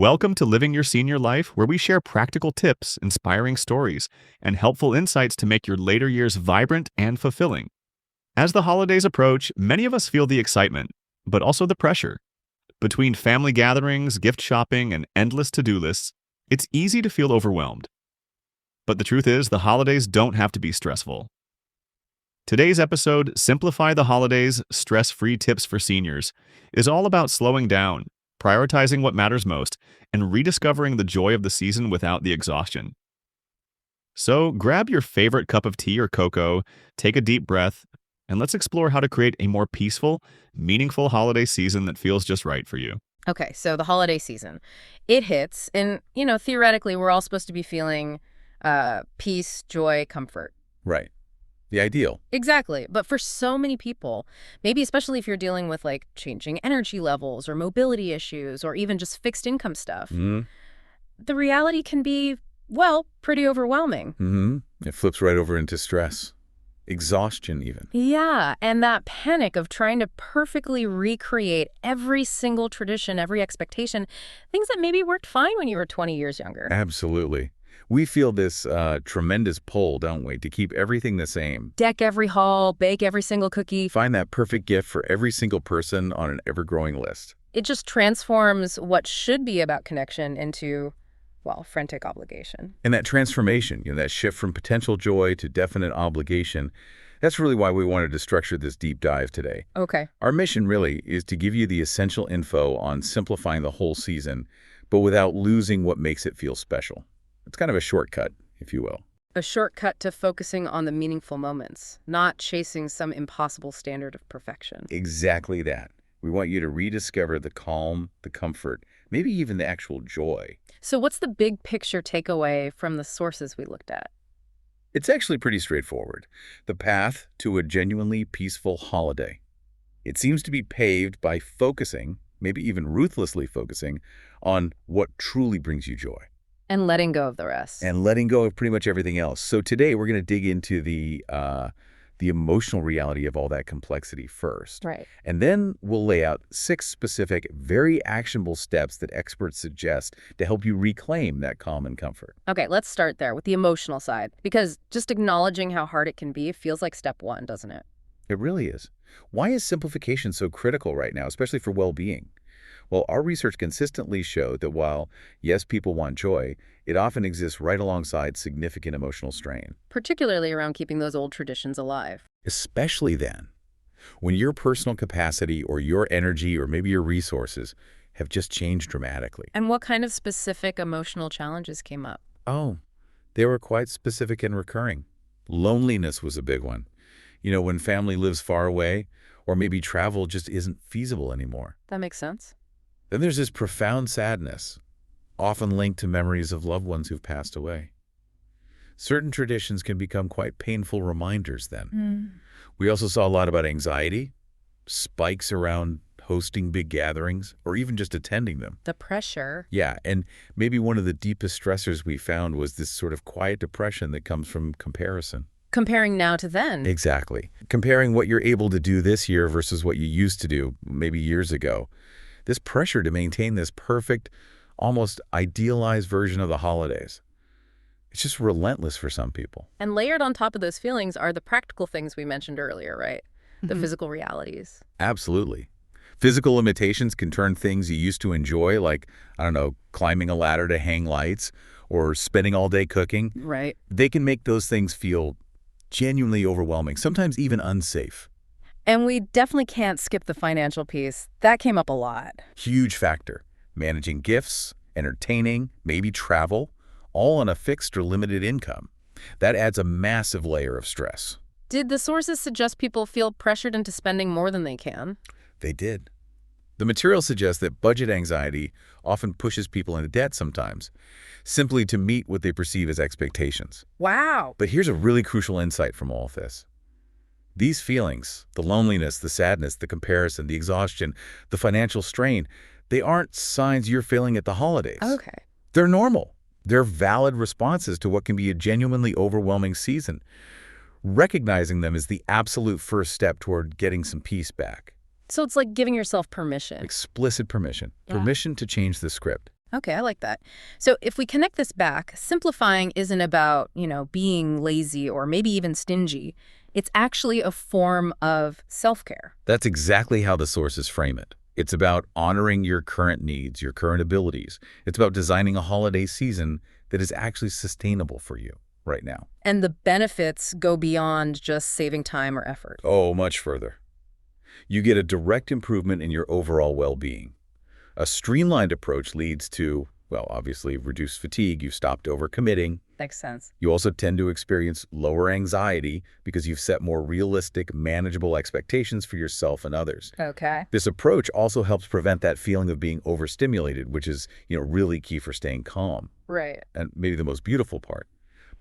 Welcome to Living Your Senior Life, where we share practical tips, inspiring stories, and helpful insights to make your later years vibrant and fulfilling. As the holidays approach, many of us feel the excitement, but also the pressure. Between family gatherings, gift shopping, and endless to-do lists, it's easy to feel overwhelmed. But the truth is, the holidays don't have to be stressful. Today's episode, Simplify the Holidays, Stress-Free Tips for Seniors, is all about slowing down, prioritizing what matters most, and rediscovering the joy of the season without the exhaustion. So grab your favorite cup of tea or cocoa, take a deep breath, and let's explore how to create a more peaceful, meaningful holiday season that feels just right for you. Okay, so the holiday season, it hits, and, theoretically, we're all supposed to be feeling peace, joy, comfort. Right. The ideal. Exactly. But for so many people, maybe especially if you're dealing with changing energy levels or mobility issues or even just fixed income stuff, the reality can be, pretty overwhelming. It flips right over into stress. Exhaustion, even. Yeah, and that panic of trying to perfectly recreate every single tradition, every expectation, things that maybe worked fine when you were 20 years younger. Absolutely. We feel this tremendous pull, don't we, to keep everything the same. Deck every hall, bake every single cookie. Find that perfect gift for every single person on an ever-growing list. It just transforms what should be about connection into, frantic obligation. And that transformation, that shift from potential joy to definite obligation, that's really why we wanted to structure this deep dive today. Okay. Our mission really is to give you the essential info on simplifying the whole season, but without losing what makes it feel special. It's kind of a shortcut, if you will. A shortcut to focusing on the meaningful moments, not chasing some impossible standard of perfection. Exactly that. We want you to rediscover the calm, the comfort, maybe even the actual joy. So what's the big picture takeaway from the sources we looked at? It's actually pretty straightforward. The path to a genuinely peaceful holiday. It seems to be paved by focusing, maybe even ruthlessly focusing, on what truly brings you joy. And letting go of the rest. And letting go of pretty much everything else. So today we're going to dig into the emotional reality of all that complexity first. Right. And then we'll lay out 6 specific, very actionable steps that experts suggest to help you reclaim that calm and comfort. Okay, let's start there with the emotional side, because just acknowledging how hard it can be feels like step 1, doesn't it? It really is. Why is simplification so critical right now, especially for well-being? Well, our research consistently showed that while, yes, people want joy, it often exists right alongside significant emotional strain. Particularly around keeping those old traditions alive. Especially then, when your personal capacity or your energy or maybe your resources have just changed dramatically. And what kind of specific emotional challenges came up? Oh, they were quite specific and recurring. Loneliness was a big one. When family lives far away, or maybe travel just isn't feasible anymore. That makes sense. Then there's this profound sadness, often linked to memories of loved ones who've passed away. Certain traditions can become quite painful reminders then. We also saw a lot about anxiety, spikes around hosting big gatherings, or even just attending them. The pressure. Yeah, and maybe one of the deepest stressors we found was this sort of quiet depression that comes from comparison. Comparing now to then. Exactly. Comparing what you're able to do this year versus what you used to do maybe years ago. This pressure to maintain this perfect, almost idealized version of the holidays. It's just relentless for some people. And layered on top of those feelings are the practical things we mentioned earlier, right? The physical realities. Absolutely. Physical limitations can turn things you used to enjoy, like, climbing a ladder to hang lights or spending all day cooking. Right. They can make those things feel genuinely overwhelming, sometimes even unsafe. And we definitely can't skip the financial piece. That came up a lot. Huge factor. Managing gifts, entertaining, maybe travel, all on a fixed or limited income. That adds a massive layer of stress. Did the sources suggest people feel pressured into spending more than they can? They did. The material suggests that budget anxiety often pushes people into debt sometimes, simply to meet what they perceive as expectations. Wow. But here's a really crucial insight from all of this. These feelings, the loneliness, the sadness, the comparison, the exhaustion, the financial strain, they aren't signs you're feeling at the holidays. Okay. They're normal. They're valid responses to what can be a genuinely overwhelming season. Recognizing them is the absolute first step toward getting some peace back. So it's like giving yourself permission. Explicit permission. Yeah. Permission to change the script. Okay, I like that. So if we connect this back, simplifying isn't about, being lazy or maybe even stingy. It's actually a form of self-care. That's exactly how the sources frame it. It's about honoring your current needs, your current abilities. It's about designing a holiday season that is actually sustainable for you right now. And the benefits go beyond just saving time or effort. Oh, much further. You get a direct improvement in your overall well-being. A streamlined approach leads to, well, obviously, reduced fatigue. You've stopped overcommitting. Makes sense. You also tend to experience lower anxiety because you've set more realistic, manageable expectations for yourself and others. Okay. This approach also helps prevent that feeling of being overstimulated, which is, really key for staying calm. Right. And maybe the most beautiful part.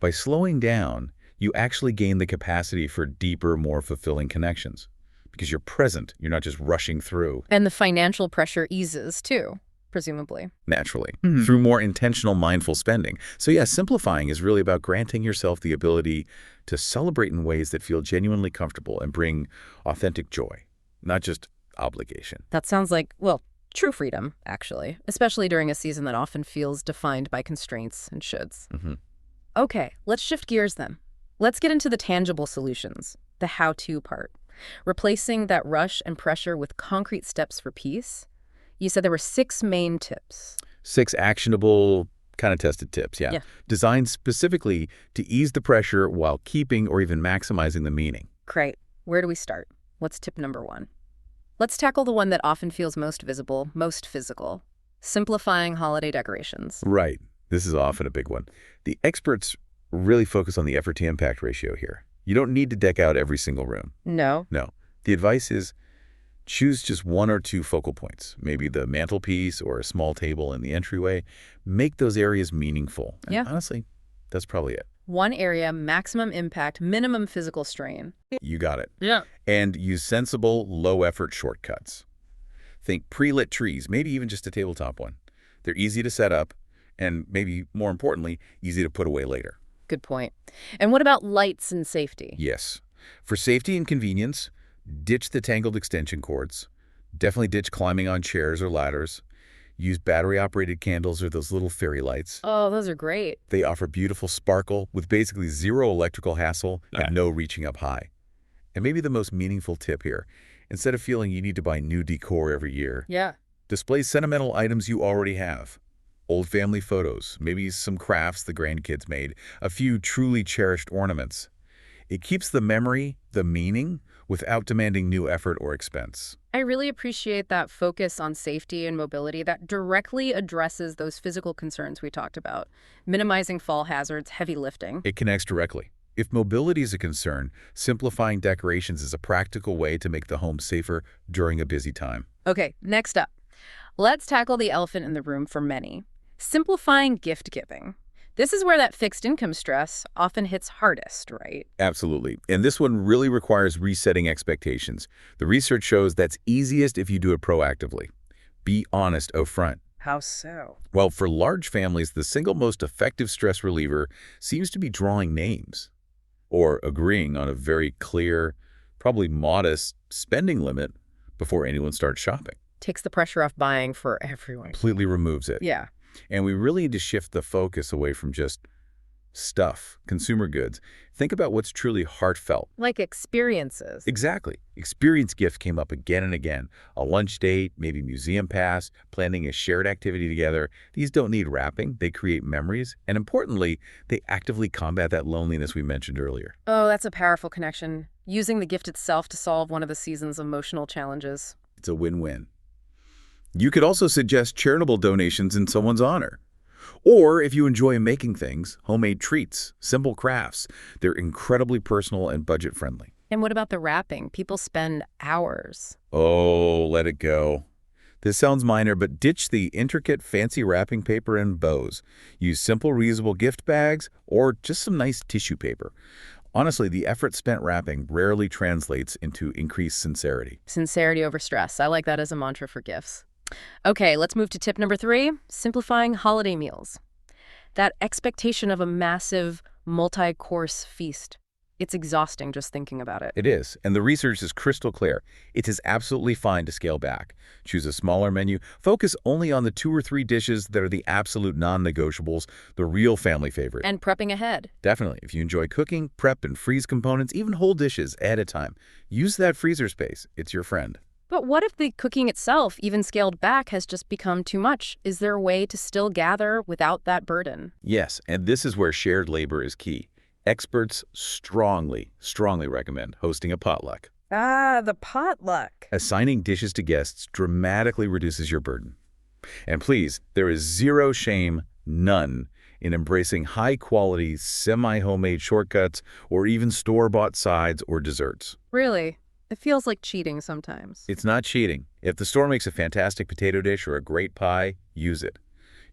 By slowing down, you actually gain the capacity for deeper, more fulfilling connections. Because you're present, you're not just rushing through. And the financial pressure eases, too, presumably. Naturally, through more intentional, mindful spending. So yeah, simplifying is really about granting yourself the ability to celebrate in ways that feel genuinely comfortable and bring authentic joy, not just obligation. That sounds like, well, true freedom, actually, especially during a season that often feels defined by constraints and shoulds. Okay, let's shift gears then. Let's get into the tangible solutions, the how-to part. Replacing that rush and pressure with concrete steps for peace. You said there were 6 main tips. 6 actionable, kind of tested tips, yeah. Designed specifically to ease the pressure while keeping or even maximizing the meaning. Great. Where do we start? What's tip number 1? Let's tackle the one that often feels most visible, most physical. Simplifying holiday decorations. Right. This is often a big one. The experts really focus on the effort-to-impact ratio here. You don't need to deck out every single room. No. No. The advice is choose just 1 or 2 focal points, maybe the mantelpiece or a small table in the entryway. Make those areas meaningful. And honestly, that's probably it. 1 area, maximum impact, minimum physical strain. You got it. Yeah. And use sensible, low-effort shortcuts. Think pre-lit trees, maybe even just a tabletop one. They're easy to set up and maybe, more importantly, easy to put away later. Good point. And what about lights and safety? Yes. For safety and convenience, ditch the tangled extension cords. Definitely ditch climbing on chairs or ladders. Use battery-operated candles or those little fairy lights. Oh, those are great. They offer beautiful sparkle with basically zero electrical hassle and no reaching up high. And maybe the most meaningful tip here, instead of feeling you need to buy new decor every year, display sentimental items you already have. Old family photos, maybe some crafts the grandkids made, a few truly cherished ornaments. It keeps the memory, the meaning, without demanding new effort or expense. I really appreciate that focus on safety and mobility that directly addresses those physical concerns we talked about, minimizing fall hazards, heavy lifting. It connects directly. If mobility is a concern, simplifying decorations is a practical way to make the home safer during a busy time. Okay, next up. Let's tackle the elephant in the room for many. Simplifying gift giving. This is where that fixed income stress often hits hardest, right? Absolutely. And this one really requires resetting expectations. The research shows that's easiest if you do it proactively. Be honest upfront. How so? Well, for large families, the single most effective stress reliever seems to be drawing names or agreeing on a very clear, probably modest spending limit before anyone starts shopping. Takes the pressure off buying for everyone. Completely removes it. Yeah. And we really need to shift the focus away from just stuff, consumer goods. Think about what's truly heartfelt. Like experiences. Exactly. Experience gift came up again and again. A lunch date, maybe museum pass, planning a shared activity together. These don't need wrapping. They create memories. And importantly, they actively combat that loneliness we mentioned earlier. Oh, that's a powerful connection. Using the gift itself to solve one of the season's emotional challenges. It's a win-win. You could also suggest charitable donations in someone's honor. Or if you enjoy making things, homemade treats, simple crafts, they're incredibly personal and budget-friendly. And what about the wrapping? People spend hours. Oh, let it go. This sounds minor, but ditch the intricate, fancy wrapping paper and bows. Use simple, reusable gift bags or just some nice tissue paper. Honestly, the effort spent wrapping rarely translates into increased sincerity. Sincerity over stress. I like that as a mantra for gifts. Okay, let's move to tip number 3, simplifying holiday meals. That expectation of a massive, multi-course feast. It's exhausting just thinking about it. It is, and the research is crystal clear. It is absolutely fine to scale back. Choose a smaller menu. Focus only on the 2 or 3 dishes that are the absolute non-negotiables, the real family favorite. And prepping ahead. Definitely. If you enjoy cooking, prep and freeze components, even whole dishes ahead of time, use that freezer space. It's your friend. But what if the cooking itself, even scaled back, has just become too much? Is there a way to still gather without that burden? Yes, and this is where shared labor is key. Experts strongly recommend hosting a potluck. Ah, the potluck. Assigning dishes to guests dramatically reduces your burden. And please, there is zero shame, none, in embracing high-quality, semi-homemade shortcuts or even store-bought sides or desserts. Really? It feels like cheating sometimes. It's not cheating. If the store makes a fantastic potato dish or a great pie, use it.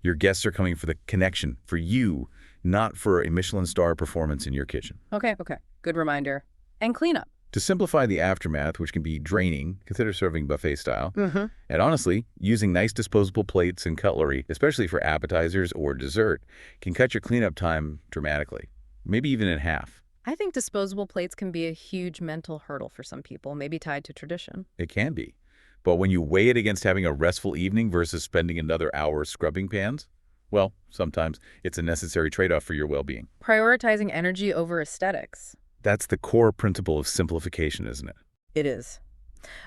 Your guests are coming for the connection, for you, not for a Michelin star performance in your kitchen. Okay. Good reminder. And cleanup. To simplify the aftermath, which can be draining, consider serving buffet style. And honestly, using nice disposable plates and cutlery, especially for appetizers or dessert, can cut your cleanup time dramatically, maybe even in half. I think disposable plates can be a huge mental hurdle for some people, maybe tied to tradition. It can be. But when you weigh it against having a restful evening versus spending another hour scrubbing pans, well, sometimes it's a necessary trade-off for your well-being. Prioritizing energy over aesthetics. That's the core principle of simplification, isn't it? It is.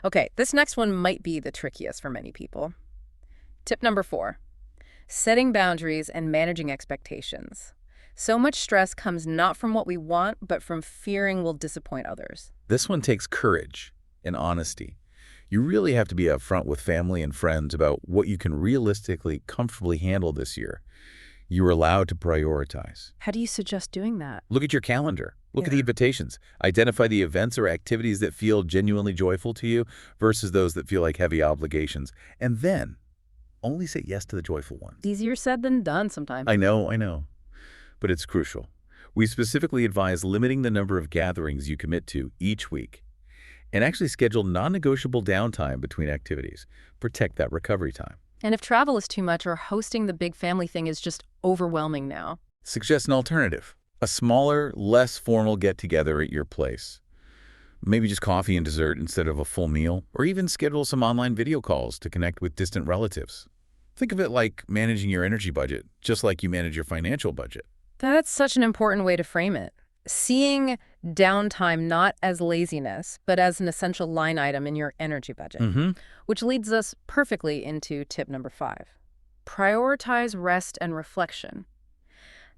Okay, this next one might be the trickiest for many people. Tip number 4, setting boundaries and managing expectations. So much stress comes not from what we want, but from fearing we'll disappoint others. This one takes courage and honesty. You really have to be upfront with family and friends about what you can realistically, comfortably handle this year. You're allowed to prioritize. How do you suggest doing that? Look at your calendar. Look at the invitations. Identify the events or activities that feel genuinely joyful to you versus those that feel like heavy obligations. And then only say yes to the joyful ones. Easier said than done sometimes. I know. But it's crucial. We specifically advise limiting the number of gatherings you commit to each week and actually schedule non-negotiable downtime between activities. Protect that recovery time. And if travel is too much or hosting the big family thing is just overwhelming now? Suggest an alternative. A smaller, less formal get-together at your place. Maybe just coffee and dessert instead of a full meal, or even schedule some online video calls to connect with distant relatives. Think of it like managing your energy budget, just like you manage your financial budget. That's such an important way to frame it. Seeing downtime not as laziness, but as an essential line item in your energy budget. Which leads us perfectly into tip number 5. Prioritize rest and reflection.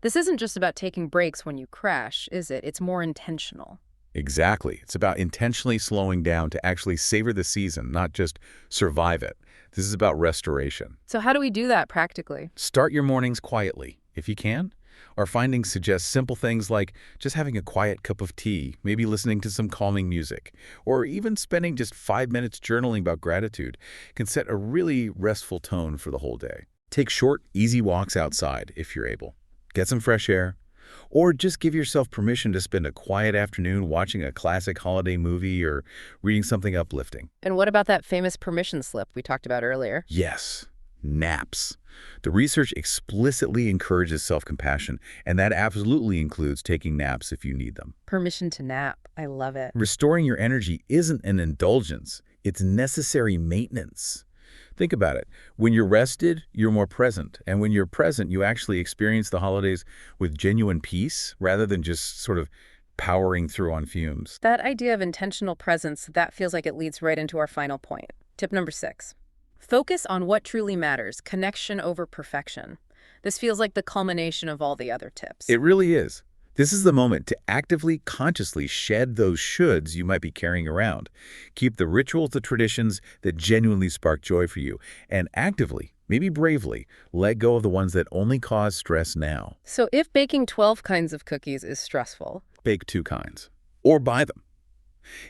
This isn't just about taking breaks when you crash, is it? It's more intentional. Exactly. It's about intentionally slowing down to actually savor the season, not just survive it. This is about restoration. So how do we do that practically? Start your mornings quietly, if you can. Our findings suggest simple things like just having a quiet cup of tea, maybe listening to some calming music, or even spending just 5 minutes journaling about gratitude can set a really restful tone for the whole day. Take short, easy walks outside if you're able. Get some fresh air, or just give yourself permission to spend a quiet afternoon watching a classic holiday movie or reading something uplifting. And what about that famous permission slip we talked about earlier? Yes, naps. The research explicitly encourages self-compassion, and that absolutely includes taking naps if you need them. Permission to nap. I love it. Restoring your energy isn't an indulgence. It's necessary maintenance. Think about it. When you're rested, you're more present. And when you're present, you actually experience the holidays with genuine peace rather than just sort of powering through on fumes. That idea of intentional presence, that feels like it leads right into our final point. Tip number 6. Focus on what truly matters, connection over perfection. This feels like the culmination of all the other tips. It really is. This is the moment to actively, consciously shed those shoulds you might be carrying around. Keep the rituals, the traditions that genuinely spark joy for you, and actively, maybe bravely, let go of the ones that only cause stress now. So if baking 12 kinds of cookies is stressful, bake 2 kinds, or buy them.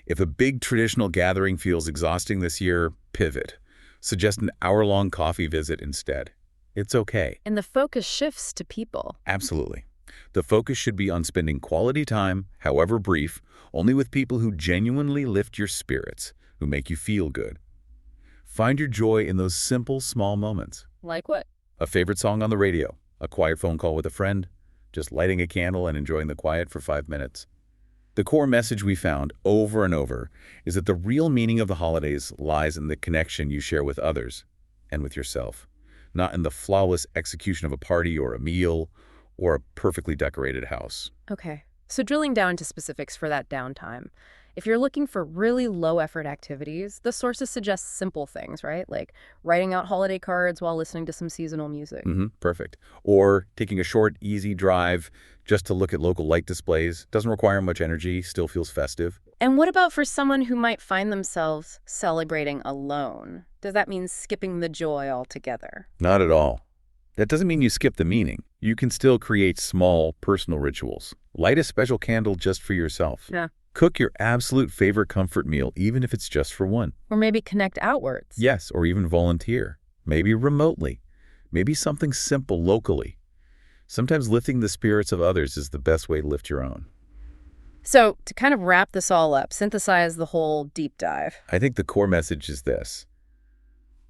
If a big traditional gathering feels exhausting this year, pivot. Suggest an hour-long coffee visit instead. It's okay. And the focus shifts to people. Absolutely. The focus should be on spending quality time, however brief, only with people who genuinely lift your spirits, who make you feel good. Find your joy in those simple, small moments. Like what? A favorite song on the radio, a quiet phone call with a friend, just lighting a candle and enjoying the quiet for 5 minutes. The core message we found over and over is that the real meaning of the holidays lies in the connection you share with others and with yourself, not in the flawless execution of a party or a meal or a perfectly decorated house. Okay. So drilling down into specifics for that downtime. If you're looking for really low-effort activities, the sources suggest simple things, right? Like writing out holiday cards while listening to some seasonal music. Perfect. Or taking a short, easy drive just to look at local light displays. Doesn't require much energy, still feels festive. And what about for someone who might find themselves celebrating alone? Does that mean skipping the joy altogether? Not at all. That doesn't mean you skip the meaning. You can still create small, personal rituals. Light a special candle just for yourself. Yeah. Cook your absolute favorite comfort meal, even if it's just for one. Or maybe connect outwards. Yes, or even volunteer. Maybe remotely. Maybe something simple locally. Sometimes lifting the spirits of others is the best way to lift your own. So to kind of wrap this all up, synthesize the whole deep dive. I think the core message is this.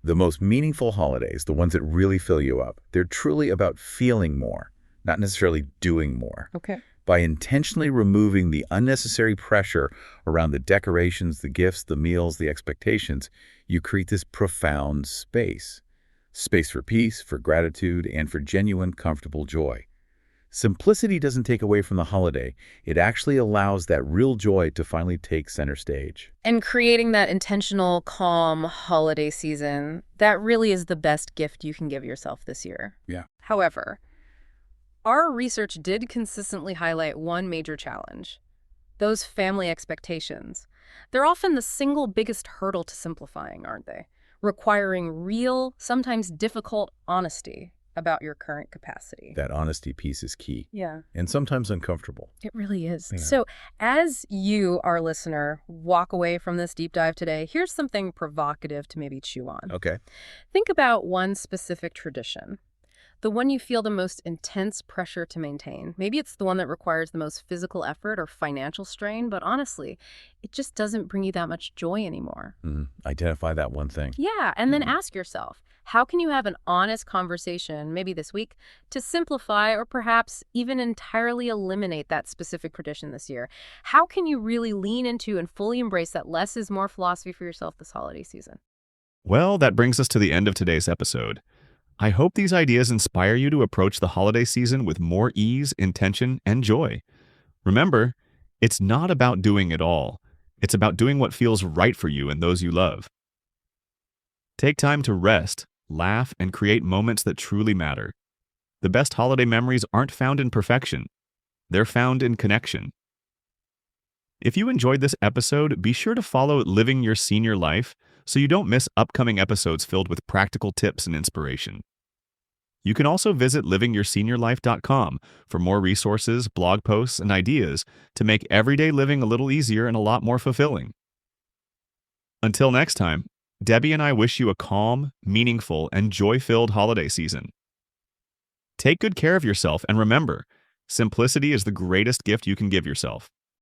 The most meaningful holidays, the ones that really fill you up, they're truly about feeling more, not necessarily doing more. Okay. By intentionally removing the unnecessary pressure around the decorations, the gifts, the meals, the expectations, you create this profound space. Space for peace, for gratitude, and for genuine, comfortable joy. Simplicity doesn't take away from the holiday. It actually allows that real joy to finally take center stage. And creating that intentional, calm holiday season, that really is the best gift you can give yourself this year. Yeah. However, our research did consistently highlight one major challenge: those family expectations. They're often the single biggest hurdle to simplifying, aren't they? Requiring real, sometimes difficult honesty about your current capacity. That honesty piece is key. Yeah. And sometimes uncomfortable. It really is. Yeah. So as you, our listener, walk away from this deep dive today, here's something provocative to maybe chew on. Okay. Think about one specific tradition, the one you feel the most intense pressure to maintain. Maybe it's the one that requires the most physical effort or financial strain, but honestly, it just doesn't bring you that much joy anymore. Identify that one thing. Yeah, and then ask yourself, how can you have an honest conversation, maybe this week, to simplify or perhaps even entirely eliminate that specific tradition this year? How can you really lean into and fully embrace that less is more philosophy for yourself this holiday season? Well, that brings us to the end of today's episode. I hope these ideas inspire you to approach the holiday season with more ease, intention, and joy. Remember, it's not about doing it all. It's about doing what feels right for you and those you love. Take time to rest, laugh, and create moments that truly matter. The best holiday memories aren't found in perfection. They're found in connection. If you enjoyed this episode, be sure to follow Living Your Senior Life so you don't miss upcoming episodes filled with practical tips and inspiration. You can also visit livingyourSeniorLife.com for more resources, blog posts, and ideas to make everyday living a little easier and a lot more fulfilling. Until next time, Debbie and I wish you a calm, meaningful, and joy-filled holiday season. Take good care of yourself, and remember, simplicity is the greatest gift you can give yourself.